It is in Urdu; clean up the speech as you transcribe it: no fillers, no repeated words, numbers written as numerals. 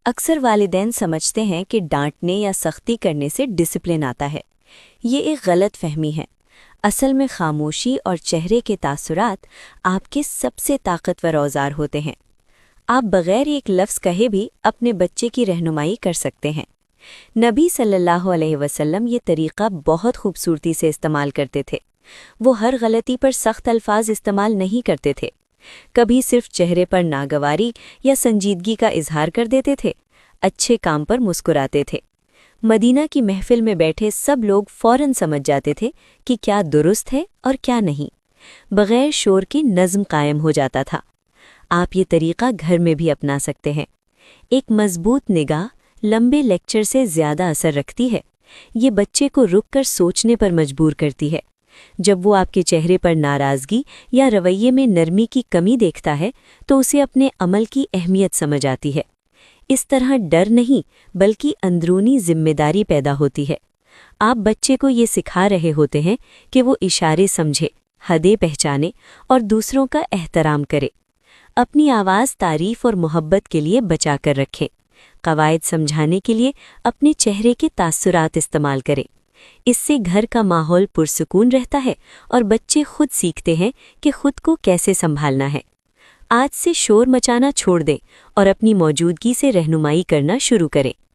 اکثر والدین سمجھتے ہیں کہ ڈانٹنے یا سختی کرنے سے ڈسپلن آتا ہے۔ یہ ایک غلط فہمی ہے۔ اصل میں خاموشی اور چہرے کے تاثرات آپ کے سب سے طاقتور اوزار ہوتے ہیں۔ آپ بغیر ایک لفظ کہے بھی اپنے بچے کی رہنمائی کر سکتے ہیں۔ نبی صلی اللہ علیہ وسلم یہ طریقہ بہت خوبصورتی سے استعمال کرتے تھے۔ وہ ہر غلطی پر سخت الفاظ استعمال نہیں کرتے تھے۔ کبھی صرف چہرے پر ناگواری یا سنجیدگی کا اظہار کر دیتے تھے، اچھے کام پر مسکراتے تھے۔ مدینہ کی محفل میں بیٹھے سب لوگ فوراً سمجھ جاتے تھے کہ کیا درست ہے اور کیا نہیں۔ بغیر شور کے نظم قائم ہو جاتا تھا۔ آپ یہ طریقہ گھر میں بھی اپنا سکتے ہیں۔ ایک مضبوط نگاہ لمبے لیکچر سے زیادہ اثر رکھتی ہے۔ یہ بچے کو رک کر سوچنے پر مجبور کرتی ہے۔ جب وہ آپ کے چہرے پر ناراضگی یا رویے میں نرمی کی کمی دیکھتا ہے تو اسے اپنے عمل کی اہمیت سمجھ آتی ہے۔ اس طرح ڈر نہیں بلکہ اندرونی ذمہ داری پیدا ہوتی ہے۔ آپ بچے کو یہ سکھا رہے ہوتے ہیں کہ وہ اشارے سمجھے، حدیں پہچانے اور دوسروں کا احترام کرے۔ اپنی آواز تعریف اور محبت کے لیے بچا کر رکھیں۔ قواعد سمجھانے کے لیے اپنے چہرے کے تاثرات استعمال کریں۔ اس سے گھر کا ماحول پرسکون رہتا ہے اور بچے خود سیکھتے ہیں کہ خود کو کیسے سنبھالنا ہے۔ آج سے شور مچانا چھوڑ دیں اور اپنی موجودگی سے رہنمائی کرنا شروع کریں۔